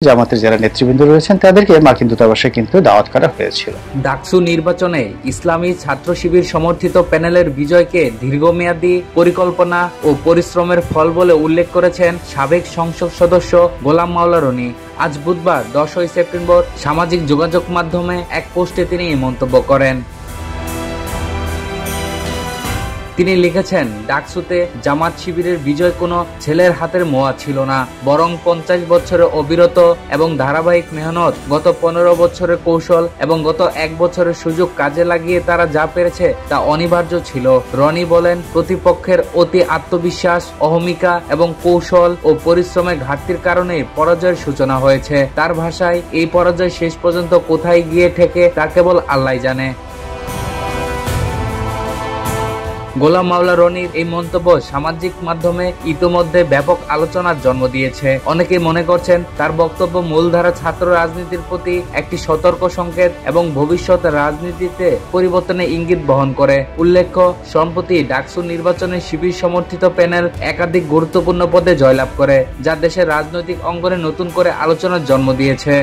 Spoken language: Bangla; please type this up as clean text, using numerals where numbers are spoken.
জামাতের যারা নেতৃবৃন্দ রয়েছেন তাদেরকে মার্কিন দূতাবাসে কিন্তু দাওয়াত করা হয়েছিল। ডাকসু নির্বাচনে ইসলামী ছাত্র শিবির সমর্থিত প্যানেলের বিজয়কে দীর্ঘমেয়াদী পরিকল্পনা ও পরিশ্রমের ফল বলে উল্লেখ করেছেন সাবেক সংসদ সদস্য গোলাম মাওলা রনি। আজ বুধবার 10 সেপ্টেম্বর সামাজিক যোগাযোগ মাধ্যমে এক পোস্টে তিনি এই মন্তব্য করেন। তিনি লিখেছেন, ডাকসুতে জামাত শিবিরের বিজয় কোনো ছেলের হাতের মোয়া ছিল না, বরং 50 বছরের অবিরত এবং ধারাবাহিক মেহনত, গত 15 বছরের কৌশল এবং গত 1 বছরের সুযোগ কাজে লাগিয়ে তারা যা পেরেছে তা অনিবার্য ছিল। রনি বলেন, প্রতিপক্ষের অতি আত্মবিশ্বাস, অহমিকা এবং কৌশল ও পরিশ্রমের ঘাটতির কারণে পরাজয়ের সূচনা হয়েছে। তার ভাষায়, এই পরাজয় শেষ পর্যন্ত কোথায় গিয়ে ঠেকে তা কেবল আল্লাহই জানে। গোলাম মাওলা রনির এই মন্তব্য সামাজিক মাধ্যমে ইতোমধ্যে ব্যাপক আলোচনার জন্ম দিয়েছে। অনেকেই মনে করছেন তার বক্তব্য মূলধারা ছাত্র রাজনীতির প্রতি একটি সতর্ক সংকেত এবং ভবিষ্যৎ রাজনীতিতে পরিবর্তনের ইঙ্গিত বহন করে। উল্লেখ্য, সম্প্রতি ডাকসু নির্বাচনে শিবির সমর্থিত প্যানেল একাধিক গুরুত্বপূর্ণ পদে জয়লাভ করে, যা দেশের রাজনৈতিক অঙ্গনে নতুন করে আলোচনার জন্ম দিয়েছে।